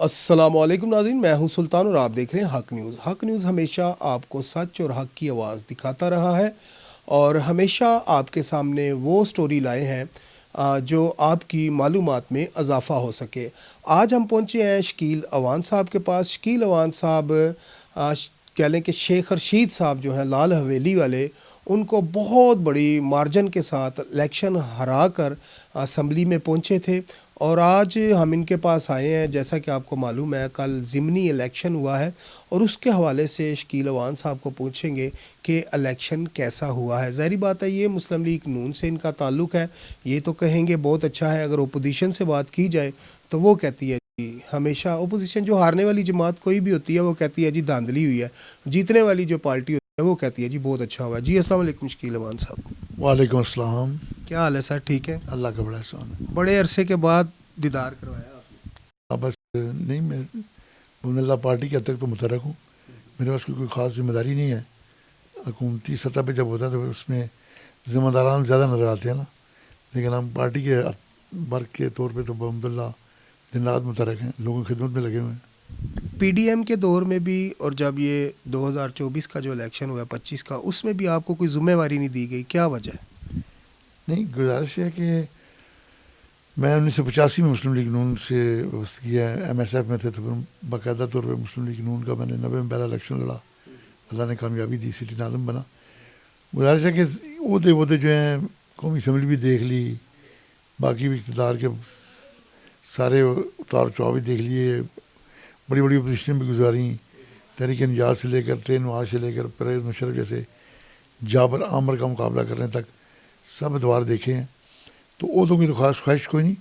السلام علیکم ناظرین، میں ہوں سلطان اور آپ دیکھ رہے ہیں حق نیوز۔ حق نیوز ہمیشہ آپ کو سچ اور حق کی آواز دکھاتا رہا ہے اور ہمیشہ آپ کے سامنے وہ سٹوری لائے ہیں جو آپ کی معلومات میں اضافہ ہو سکے۔ آج ہم پہنچے ہیں شکیل اوان صاحب کے پاس۔ شکیل اوان صاحب کہہ لیں کہ شیخ رشید صاحب جو ہیں لال حویلی والے، ان کو بہت بڑی مارجن کے ساتھ الیکشن ہرا کر اسمبلی میں پہنچے تھے، اور آج ہم ان کے پاس آئے ہیں۔ جیسا کہ آپ کو معلوم ہے کل ضمنی الیکشن ہوا ہے اور اس کے حوالے سے شکیل اوان صاحب کو پوچھیں گے کہ الیکشن کیسا ہوا ہے۔ ظاہری بات ہے یہ مسلم لیگ نون سے ان کا تعلق ہے، یہ تو کہیں گے بہت اچھا ہے۔ اگر اپوزیشن سے بات کی جائے تو وہ کہتی ہے جی ہمیشہ اپوزیشن جو ہارنے والی جماعت کوئی بھی ہوتی ہے وہ کہتی ہے جی دھاندلی ہوئی ہے، جیتنے والی جو پارٹی ہوتی ہے وہ کہتی ہے جی بہت اچھا ہوا ہے۔ جی السلام علیکم شکیل اوان صاحب۔ وعلیکم السلام۔ کیا حال ہے سر؟ ٹھیک ہے؟ اللہ کا بڑا احسان ہے۔ بڑے عرصے کے بعد دیدار کروایا آپ نے۔ بس نہیں، میں اللہ پارٹی کے حد تک تو متحرک ہوں، میرے پاس کوئی خاص ذمہ داری نہیں ہے۔ حکومتی سطح پہ جب ہوتا ہے تو اس میں ذمہ داران زیادہ نظر آتے ہیں نا، لیکن ہم پارٹی کے ورک کے طور پہ تو الحمد للہ دن رات متحرک ہیں، لوگوں کی خدمت میں لگے ہوئے ہیں۔ پی ڈی ایم کے دور میں بھی اور جب یہ 2024 کا جو الیکشن ہوا ہے 25 کا، اس میں بھی آپ کو کوئی ذمہ داری نہیں دی گئی، کیا وجہ ہے؟ نہیں، گزارش ہے کہ میں 1985 میں مسلم لیگ نون سے وابستہ کیا ہے، ایم ایس ایف میں تھے تو پھر باقاعدہ طور پہ مسلم لیگ نون کا میں نے 90 میں پہلا الیکشن لڑا، اللہ نے کامیابی دی، سٹی ناظم بنا۔ گزارش ہے کہ عہدے جو ہیں قومی اسمبلی بھی دیکھ لی، باقی بھی اقتدار کے سارے اتار چڑھاؤ بھی دیکھ لیے، بڑی بڑی اپوزیشن بھی گزاری، تحریک نجات سے لے کر ٹرین نواز سے لے کر پرویز مشرف جیسے جابر عامر کا مقابلہ کرنے تک سب ادوار دیکھے ہیں، تو عہدوں کی تو خاص خواہش کوئی نہیں،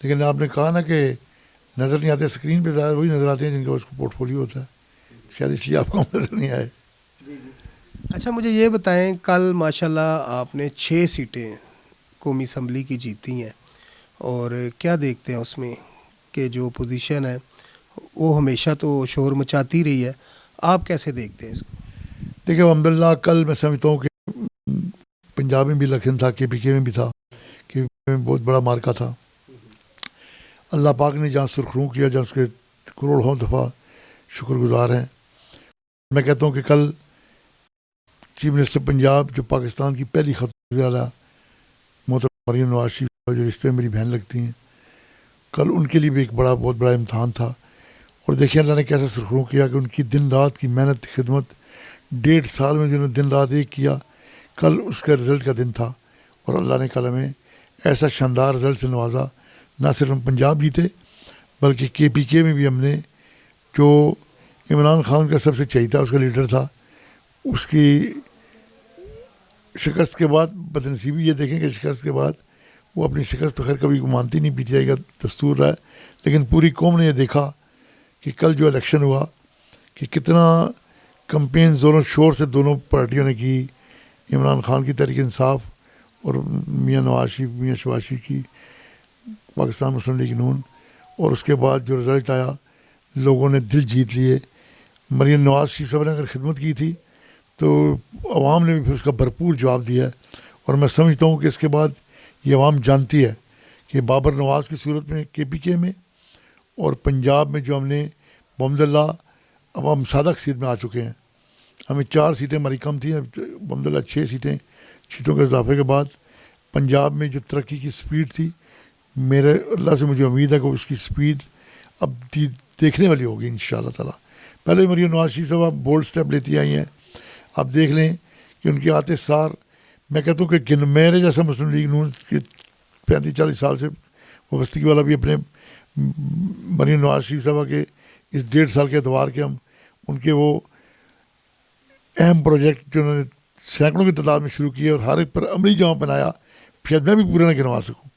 لیکن آپ نے کہا نا کہ نظر نہیں آتے اسکرین پہ، زیادہ وہی نظر آتے ہیں جن کا اس کو پورٹ فولیو ہوتا ہے، شاید اس لیے آپ کو نظر نہیں آئے۔ اچھا مجھے یہ بتائیں، کل ماشاءاللہ آپ نے 6 سیٹیں قومی اسمبلی کی جیتی ہیں، اور کیا دیکھتے ہیں اس میں کہ جو اپوزیشن ہے وہ ہمیشہ تو شور مچاتی رہی ہے، آپ کیسے دیکھتے ہیں اس کو؟ دیکھیں الحمدللہ کل میں سمجھتا ہوں کہ پنجاب میں بھی الیکشن تھا، کے پی کے میں بھی تھا، کے پی کے میں بہت بڑا مارکا تھا۔ اللہ پاک نے جہاں سرخرو کیا، جہاں اس کے کروڑوں دفعہ شکر گزار ہیں۔ میں کہتا ہوں کہ کل چیف منسٹر پنجاب جو پاکستان کی پہلی خاتون وزیر اعلیٰ محترمہ مریم نواز شریف جو رشتے میں میری بہن لگتی ہیں، کل ان کے لیے بھی ایک بہت بڑا امتحان تھا، اور دیکھیں اللہ نے کیسا سرخرو کیا کہ ان کی دن رات کی محنت خدمت 1.5 سال میں جنہوں نے دن رات ایک کیا، کل اس کا رزلٹ کا دن تھا، اور اللہ نے کل ہمیں ایسا شاندار رزلٹ سے نوازا۔ نہ صرف ہم پنجاب جیتے بلکہ کے پی کے میں بھی ہم نے، جو عمران خان کا سب سے چہیتا اس کا لیڈر تھا، اس کی شکست کے بعد بدنصیبی یہ دیکھیں کہ شکست کے بعد وہ اپنی شکست تو خیر کبھی مانتی نہیں، پی ٹی آئی کا دستور رہا ہے، لیکن پوری قوم نے یہ دیکھا کہ کل جو الیکشن ہوا کہ کتنا کمپین زور و شور سے دونوں پارٹیوں نے کی، عمران خان کی تحریک انصاف اور میاں نواز شریف میاں شہباز شریف کی پاکستان مسلم لیگ نون، اور اس کے بعد جو رزلٹ آیا لوگوں نے دل جیت لیے۔ مریم نواز شریف صاحب نے اگر خدمت کی تھی تو عوام نے بھی پھر اس کا بھرپور جواب دیا ہے، اور میں سمجھتا ہوں کہ اس کے بعد یہ عوام جانتی ہے کہ بابر نواز کی صورت میں کے پی کے میں، اور پنجاب میں جو ہم نے الحمد للہ اب ہم سادہ اکثریت میں آ چکے ہیں، ہمیں 4 سیٹیں ہماری کم تھیں، الحمد للہ 6 سیٹوں کے اضافے کے بعد پنجاب میں جو ترقی کی سپیڈ تھی، میرے اللہ سے مجھے امید ہے کہ اس کی سپیڈ اب دیکھنے والی ہوگی انشاءاللہ تعالیٰ۔ پہلے مریم نواز شریف صاحب بولڈ سٹیپ لیتی آئی ہیں، آپ دیکھ لیں کہ ان کے آتے سار، میں کہتا ہوں کہ میرے جیسا مسلم لیگ نون کے 35-40 سال سے وابستگی والا بھی اپنے مریم نواز شریف صاحبہ کے اس 1.5 سال کے اعتبار کے ہم ان کے وہ اہم پروجیکٹ جو انہوں نے سینکڑوں کی تعداد میں شروع کیے اور ہر ایک پر عملی جامہ بنایا، شاید میں بھی پورا نہ گنوا سکوں۔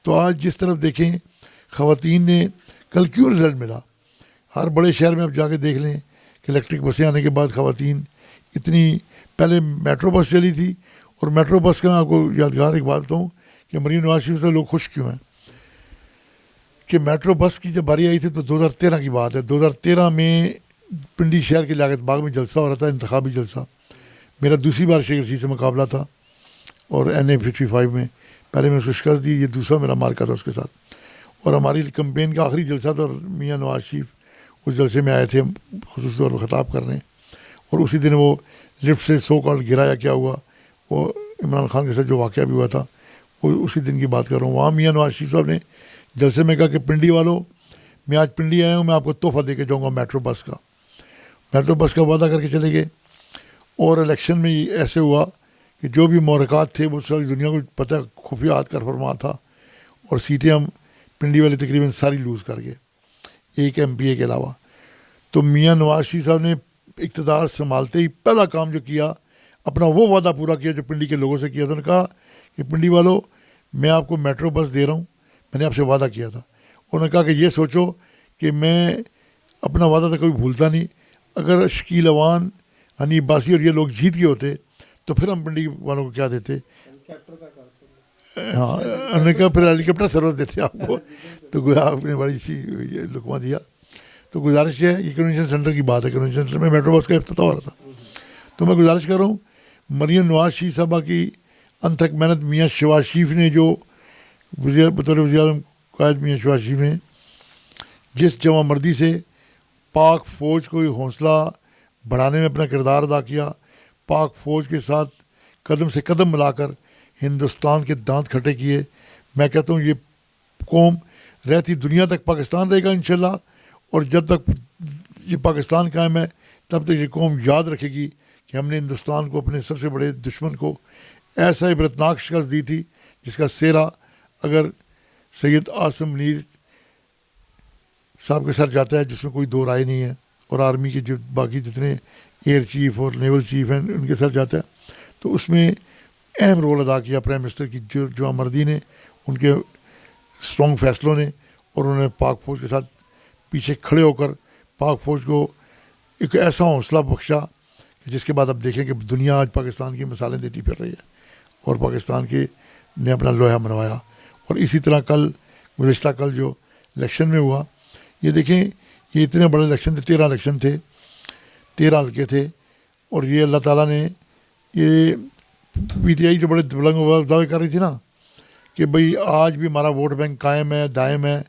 تو آج جس طرف دیکھیں خواتین نے کل کیوں رزلٹ ملا، ہر بڑے شہر میں آپ جا کے دیکھ لیں کہ الیکٹرک بسیں آنے کے بعد خواتین اتنی، پہلے میٹرو بس چلی تھی، اور میٹرو بس کا میں آپ کو یادگار ایک بات بتاؤں کہ مریم نواز شریف سے لوگ خوش کیوں ہیں کہ میٹرو بس کی جب باری آئی تھی تو 2013 کی بات ہے، 2013 میں پنڈی شہر کے لیاقت باغ میں جلسہ ہو رہا تھا، انتخابی جلسہ، میرا دوسری بار شیخ رشید سے مقابلہ تھا، اور NA55 میں پہلے میں اس کو شکست دی، یہ دوسرا میرا مارکا تھا اس کے ساتھ، اور ہماری کمپین کا آخری جلسہ تھا، اور میاں نواز شریف اس جلسے میں آئے تھے خصوصی طور پر خطاب کرنے، اور اسی دن وہ لفٹ سے سو کال گرا یا کیا ہوا، وہ عمران خان کے ساتھ جو واقعہ بھی ہوا تھا وہ اسی دن کی بات کر رہا ہوں. وہاں میاں نواز شریف صاحب نے جلسے میں کہا کہ پنڈی والوں، میں آج پنڈی آیا ہوں، میں آپ کو تحفہ دے کے جاؤں گا میٹرو بس کا. میٹرو بس کا وعدہ کر کے چلے گئے، اور الیکشن میں ایسے ہوا کہ جو بھی محرکات تھے وہ ساری دنیا کو پتہ خفیات کر فرما تھا، اور سیٹیں ہم پنڈی والے تقریباً ساری لوز کر گئے، ایک ایم پی اے کے علاوہ. تو میاں نواز شریف صاحب نے اقتدار سنبھالتے ہی پہلا کام جو کیا، اپنا وہ وعدہ پورا کیا جو پنڈی کے لوگوں سے کیا تھا. انہوں نے کہا کہ پنڈی والوں، میں آپ کو میٹرو بس دے رہا ہوں، میں نے آپ سے وعدہ کیا تھا. انہوں نے کہا کہ یہ سوچو کہ میں اپنا وعدہ تو کبھی بھولتا نہیں، اگر شکیل اوان، حنیف باسی اور یہ لوگ جیت گئے ہوتے تو پھر ہم پنڈی والوں کو کیا دیتے. ہاں، انہوں نے کہا پھر ہیلی کاپٹر سروس دیتے آپ کو. تو گویا آپ نے بڑی سی لقمہ دیا. تو گزارش ہے، یہ کنونشن سینٹر کی بات ہے، کنونشن سینٹر میں میٹرو بس کا افتتاح ہو رہا تھا. تو میں گزارش کر رہا ہوں مریم نواز شریف صاحبہ کی انتھک محنت، میاں شہباز شریف نے جو بطور وزیر اعظم قائد میاں شہباز شریف نے جس جواں مردی سے پاک فوج کو حوصلہ بڑھانے میں اپنا کردار ادا کیا، پاک فوج کے ساتھ قدم سے قدم ملا کر ہندوستان کے دانت کھٹے کیے. میں کہتا ہوں یہ قوم رہتی دنیا تک پاکستان رہے گا انشاءاللہ، اور جب تک یہ پاکستان قائم ہے تب تک یہ قوم یاد رکھے گی کہ ہم نے ہندوستان کو، اپنے سب سے بڑے دشمن کو، ایسا عبرتناک شکست دی تھی جس کا سہرا اگر سید عاصم منیر صاحب کے سر جاتا ہے، جس میں کوئی دو رائے نہیں ہے، اور آرمی کے جو باقی جتنے ایئر چیف اور نیول چیف ہیں ان کے سر جاتا ہے. تو اس میں اہم رول ادا کیا پرائم منسٹر کی جو مردی نے، ان کے اسٹرانگ فیصلوں نے، اور انہوں نے پاک فوج کے ساتھ پیچھے کھڑے ہو کر پاک فوج کو ایک ایسا حوصلہ بخشا کہ جس کے بعد اب دیکھیں کہ دنیا آج پاکستان کی مثالیں دیتی پھر رہی ہے، اور پاکستان کے نے اپنا لوہا منوایا. اور اسی طرح گزشتہ کل جو الیکشن میں ہوا، یہ دیکھیں یہ اتنے بڑے الیکشن تھے، 13 الیکشن تھے، 13 حلقے تھے، اور یہ اللہ تعالیٰ نے یہ پی ٹی آئی جو بڑے بلند دعوے کر رہی تھی نا کہ بھئی آج بھی ہمارا ووٹ بینک قائم ہے، دائم ہے،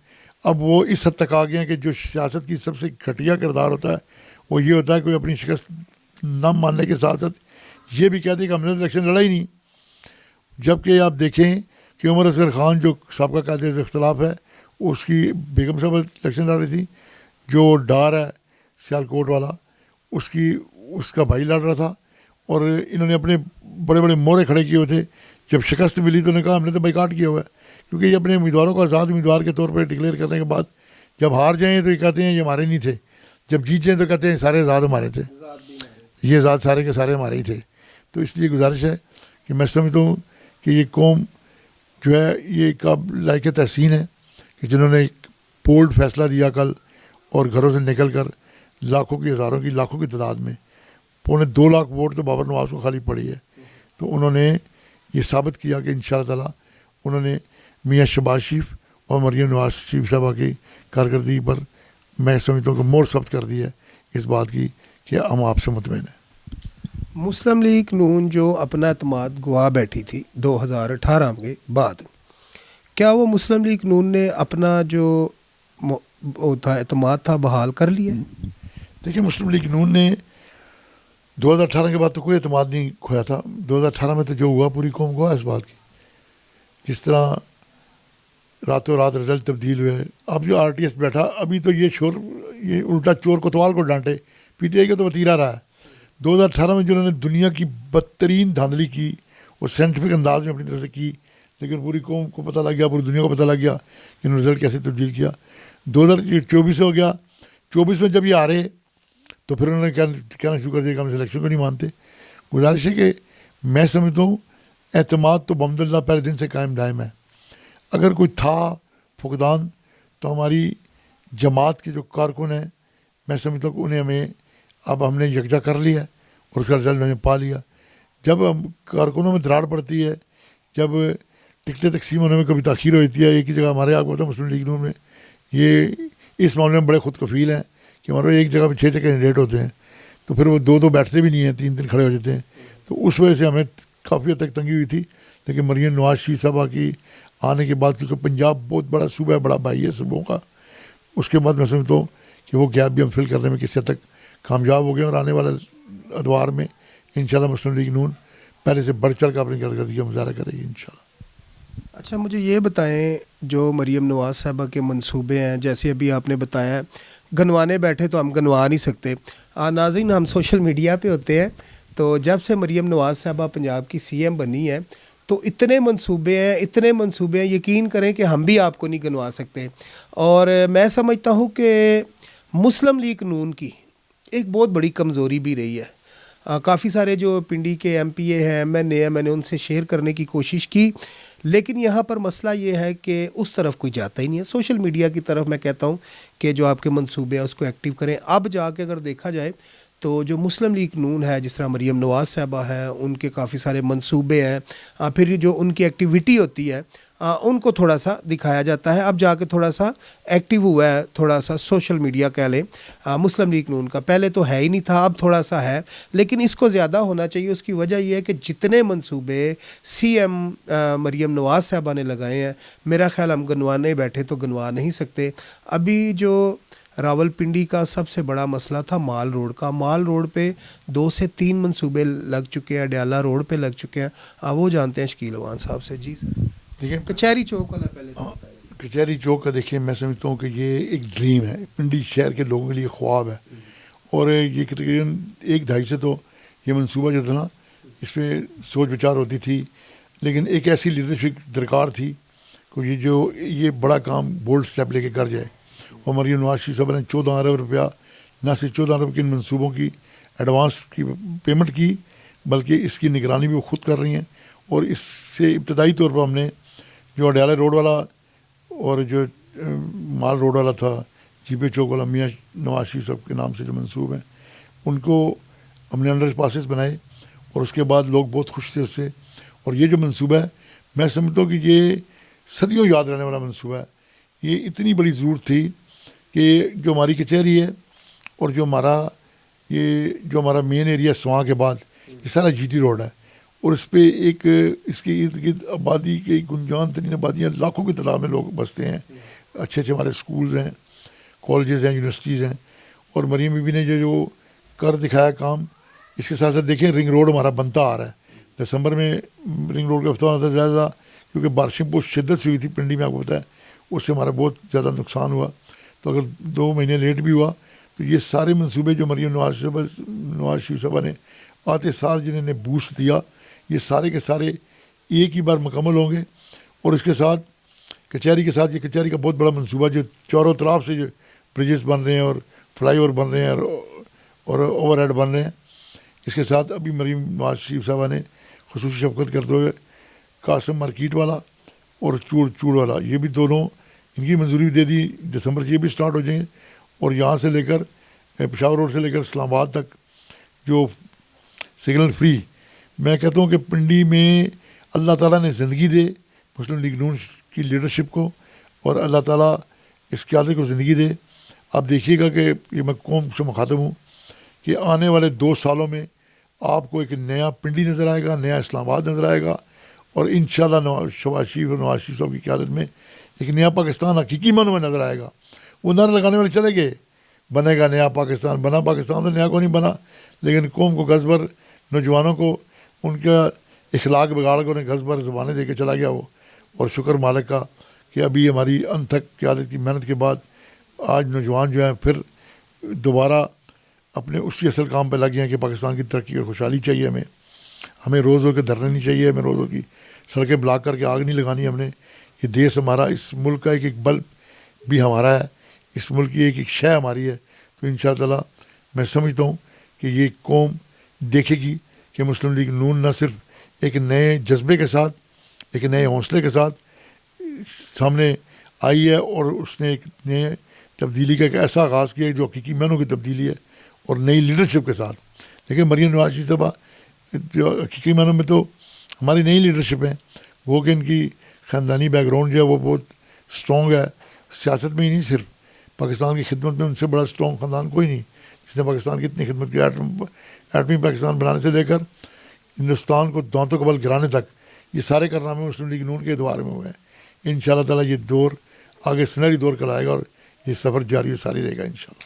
اب وہ اس حد تک آ گئے ہیں کہ جو سیاست کی سب سے گھٹیا کردار ہوتا ہے وہ یہ ہوتا ہے کوئی اپنی شکست نہ ماننے کے ساتھ ساتھ یہ بھی کہتے ہیں کہ ہم نے الیکشن لڑا ہی نہیں. جبکہ آپ دیکھیں کہ عمر اصغر خان جو سابقہ قائد اختلاف ہے، اس کی بیگم صاحب الیکشن لڑ رہی تھی، جو ڈار ہے سیالکوٹ والا اس کا بھائی لڑ رہا تھا، اور انہوں نے اپنے بڑے بڑے مورے کھڑے کیے ہوئے تھے. جب شکست ملی تو انہوں نے کہا ہم نے تو بائیکاٹ کیا ہوا ہے، کیونکہ یہ اپنے امیدواروں کو آزاد امیدوار کے طور پر ڈکلیئر کرنے کے بعد جب ہار جائیں تو یہ کہتے ہیں یہ ہمارے نہیں تھے، جب جیت جائیں تو کہتے ہیں سارے آزاد ہمارے تھے، یہ آزاد سارے کے سارے ہمارے ہی تھے. تو اس لیے گزارش ہے کہ میں سمجھتا ہوں کہ یہ قوم جو ہے یہ ایک لائق تحسین ہے کہ جنہوں نے ایک بولڈ فیصلہ دیا کل، اور گھروں سے نکل کر لاکھوں کی، ہزاروں کی، لاکھوں کی تعداد میں 2.25 لاکھ ووٹ تو بابر نواز کو خالی پڑی ہے. تو انہوں نے یہ ثابت کیا کہ انشاءاللہ تعالیٰ انہوں نے میاں شہباز شریف اور مریم نواز شریف صاحبہ کی کارکردگی پر میں سمجھتا ہوں کہ مور ثبت کر دی ہے اس بات کی کہ ہم آپ سے مطمئن ہیں. مسلم لیگ نون جو اپنا اعتماد گوا بیٹھی تھی 2018 کے بعد، کیا وہ مسلم لیگ نون نے اپنا جو اعتماد تھا بحال کر لیا؟ دیکھیں مسلم لیگ نون نے 2018 کے بعد تو کوئی اعتماد نہیں کھویا تھا. 2018 میں تو جو ہوا پوری قوم کو اس بات کی، جس طرح راتوں رات رزلٹ تبدیل ہوئے. اب جو آر ٹی ایس بیٹھا، ابھی تو یہ الٹا چور کوتوال کو ڈانٹے، پی ٹی آئی کا تو وتیرہ رہا ہے. 2018 میں جنہوں نے دنیا کی بدترین دھاندلی کی وہ سائنٹیفک انداز میں اپنی طرف سے کی، لیکن پوری قوم کو پتہ لگ گیا، پوری دنیا کو پتہ لگ گیا کہ انہوں نے رزلٹ کیسے تبدیل کیا. 2024 ہو گیا، 24 میں جب یہ آ رہے تو پھر انہوں نے کہنا شروع کر دیا کہ ہم اس الیکشن کو نہیں مانتے. گزارش ہے کہ میں سمجھتا ہوں اعتماد تو بحمد اللہ پہلے دن سے قائم دائم ہے. اگر کوئی تھا فقدان تو ہماری جماعت کے جو کارکن ہیں، میں سمجھتا ہوں کہ ہمیں اب ہم نے یکجا کر لیا اور اس کا رزلٹ ہم نے پا لیا. جب ہم کارکنوں میں دراڑ پڑتی ہے، جب ٹکٹیں تقسیم ہونے میں کبھی تاخیر ہوتی ہے، ایک ہی جگہ ہمارے آپ کو پتا مسلم لیگ نون میں یہ اس معاملے میں بڑے خود کفیل ہیں کہ ہمارے ایک جگہ پہ 6 کینڈیڈیٹ ہوتے ہیں، تو پھر وہ 2 بیٹھتے بھی نہیں ہیں، 3 کھڑے ہو جاتے ہیں. تو اس وجہ سے ہمیں کافی حد تک تنگی ہوئی تھی. لیکن مریم نواز شریف صاحبہ کی آنے کے بعد، کیونکہ پنجاب بہت بڑا صوبہ ہے، بڑا بھائی ہے سبوں کا، اس کے بعد میں سمجھتا ہوں کہ وہ گیپ بھی ہم فل کرنے میں کس حد تک کامیاب ہو گئے، اور آنے والے ادوار میں انشاءاللہ مسلم لیگ نون پہلے سے بڑھ چڑھ کر اپنی کارکردگی کا مظاہرہ کرے گی انشاءاللہ۔ اچھا مجھے یہ بتائیں، جو مریم نواز صاحبہ کے منصوبے ہیں، جیسے ابھی آپ نے بتایا گنوانے بیٹھے تو ہم گنوا نہیں سکتے۔ ناظرین، ہم سوشل میڈیا پہ ہوتے ہیں، تو جب سے مریم نواز صاحبہ پنجاب کی سی ایم بنی ہے تو اتنے منصوبے ہیں، یقین کریں کہ ہم بھی آپ کو نہیں گنوا سکتے۔ اور میں سمجھتا ہوں کہ مسلم لیگ نون کی ایک بہت بڑی کمزوری بھی رہی ہے۔ کافی سارے جو پنڈی کے ایم پی اے ہیں، میں نے ان سے شیئر کرنے کی کوشش کی، لیکن یہاں پر مسئلہ یہ ہے کہ اس طرف کوئی جاتا ہی نہیں ہے۔ سوشل میڈیا کی طرف میں کہتا ہوں کہ جو آپ کے منصوبے ہیں اس کو ایکٹیو کریں۔ اب جا کے اگر دیکھا جائے تو جو مسلم لیگ نون ہے، جس طرح مریم نواز صاحبہ ہے، ان کے کافی سارے منصوبے ہیں، پھر جو ان کی ایکٹیویٹی ہوتی ہے ان کو تھوڑا سا دکھایا جاتا ہے۔ اب جا کے تھوڑا سا ایکٹیو ہوا ہے، تھوڑا سا سوشل میڈیا کہہ لیں مسلم لیگ نون کا۔ پہلے تو ہے ہی نہیں تھا، اب تھوڑا سا ہے، لیکن اس کو زیادہ ہونا چاہیے۔ اس کی وجہ یہ ہے کہ جتنے منصوبے سی ایم مریم نواز صاحبہ نے لگائے ہیں، میرا خیال ہم گنوانے بیٹھے تو گنوا نہیں سکتے۔ ابھی جو راول پنڈی کا سب سے بڑا مسئلہ تھا مال روڈ کا، مال روڈ پہ 2 سے 3 منصوبے لگ چکے ہیں، ڈیالہ روڈ پہ لگ چکے ہیں، وہ جانتے ہیں شکیل اوان صاحب سے۔ جی سر، دیکھیں کچہری چوک والا پہلے تو بتائیں۔ کچہری چوک کا دیکھیں، میں سمجھتا ہوں کہ یہ ایک ڈریم ہے، پنڈی شہر کے لوگوں کے لیے خواب ہے، اور یہ تقریباً 1-2.5 سے تو یہ منصوبہ جو تھا نا، اس پہ سوچ بچار ہوتی تھی، لیکن ایک ایسی لیڈرشپ درکار تھی کہ یہ بڑا کام بولڈ سٹیپ لے کے کر جائے۔ اور مریم نواز شریف صاحب نے 14 ارب روپیہ، نہ صرف 14 ارب کے ان منصوبوں کی ایڈوانس کی پیمنٹ کی، بلکہ اس کی نگرانی بھی وہ خود کر رہی ہیں۔ اور اس سے ابتدائی طور پر ہم نے جو اڈیالہ روڈ والا اور جو مال روڈ والا تھا، جی پی چوک والا، میاں نواز شریف صاحب کے نام سے جو منصوب ہیں، ان کو ہم نے انڈر پاسز بنائے، اور اس کے بعد لوگ بہت خوش تھے اس سے۔ اور یہ جو منصوبہ ہے، میں سمجھتا ہوں کہ یہ صدیوں یاد رہنے والا منصوبہ ہے۔ یہ اتنی بڑی ضرورت تھی کہ جو ہماری کچہری ہے اور جو ہمارا مین ایریا سواں کے بعد یہ سارا جی ٹی روڈ ہے، اور اس پہ اس کے ارد گرد آبادی کے گنجان ترین آبادیاں، لاکھوں کی تعداد میں لوگ بستے ہیں، اچھے ہمارے سکولز ہیں، کالجز ہیں، یونیورسٹیز ہیں۔ اور مریم بی بی نے جو کر دکھایا کام، اس کے ساتھ ساتھ دیکھیں رنگ روڈ ہمارا بنتا آ رہا ہے۔ دسمبر میں رنگ روڈ کا افتتاح ہوتا زیادہ، کیونکہ بارشیں بہت شدت سے ہوئی تھی پنڈی میں، آپ کو پتہ ہے، اس سے ہمارا بہت زیادہ نقصان ہوا۔ تو اگر 2 مہینے لیٹ بھی ہوا تو یہ سارے منصوبے جو مریم نواز شریف صاحبہ نے آتے سال جنہوں نے بوسٹ دیا، یہ سارے کے سارے ایک ہی بار مکمل ہوں گے۔ اور اس کے ساتھ کچہری کے ساتھ، یہ کچہری کا بہت بڑا منصوبہ جو چاروں طرف سے جو بریجز بن رہے ہیں اور فلائی اوور بن رہے ہیں اور اوور ہیڈ بن رہے ہیں، اس کے ساتھ ابھی مریم نواز شریف صاحبہ نے خصوصی شفقت کرتے ہوئے قاسم مارکیٹ والا اور چوڑ والا، یہ بھی دونوں ان کی منظوری دے دی، دسمبر سے یہ بھی سٹارٹ ہو جائیں گے۔ اور یہاں سے لے کر پشاور روڈ سے لے کر اسلام آباد تک جو سگنل فری، میں کہتا ہوں کہ پنڈی میں اللہ تعالیٰ نے زندگی دے مسلم لیگ نون کی لیڈرشپ کو، اور اللہ تعالیٰ اس قیادت کو زندگی دے۔ آپ دیکھیے گا کہ یہ میں قوم سے مخاطب ہوں کہ آنے والے 2 سالوں میں آپ کو ایک نیا پنڈی نظر آئے گا، نیا اسلام آباد نظر آئے گا، اور انشاءاللہ شہباز شریف اور نواز شریف صاحب کی قیادت میں ایک نیا پاکستان حقیقی معنوں میں نظر آئے گا۔ وہ نعرہ لگانے والے چلے گئے، بنے گا نیا پاکستان، بنا پاکستان تو نیا کو نہیں بنا، لیکن قوم کو گھس بھر، نوجوانوں کو ان کا اخلاق بگاڑ کر انہیں گھس بھر زبانیں دے کے چلا گیا وہ۔ اور شکر مالک کا کہ ابھی ہماری انت تک قیادت کی محنت کے بعد آج نوجوان جو ہیں پھر دوبارہ اپنے اسی اصل کام پہ لگ گئے ہیں کہ پاکستان کی ترقی اور خوشحالی چاہیے ہمیں روز ہو کے دھرنے نہیں چاہیے، ہمیں روز ہو کی سڑکیں بلاک کر کے آگ نہیں لگانی ہم نے۔ یہ دیش ہمارا، اس ملک کا ایک بلب بھی ہمارا ہے، اس ملک کی ایک شے ہماری ہے۔ تو ان شاء اللہ تعالیٰ میں سمجھتا ہوں کہ یہ قوم دیکھے گی کہ مسلم لیگ نون نہ صرف ایک نئے جذبے کے ساتھ، ایک نئے حوصلے کے ساتھ سامنے آئی ہے، اور اس نے ایک نئے تبدیلی کا ایک ایسا آغاز کیا ہے جو حقیقی معنوں کی تبدیلی ہے، اور نئی لیڈرشپ کے ساتھ۔ لیکن مریم نواز شریف صاحبہ جو حقیقی معنوں میں تو ہماری نئی لیڈرشپ ہے، وہ کہ ان کی خاندانی بیک گراؤنڈ جو ہے وہ بہت اسٹرانگ ہے، سیاست میں ہی نہیں، صرف پاکستان کی خدمت میں ان سے بڑا اسٹرانگ خاندان کوئی نہیں جس نے پاکستان کی اتنی خدمت کی، ایٹمی پاکستان بنانے سے لے کر ہندوستان کو دانتوں قبل گرانے تک، یہ سارے کارنامے مسلم لیگ نون کے ادوار میں ہوئے ہیں۔ ان شاء اللہ تعالیٰ یہ دور آگے سنہری دور کلائے گا، اور یہ سفر جاری و ساری رہے گا انشاءاللہ۔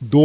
2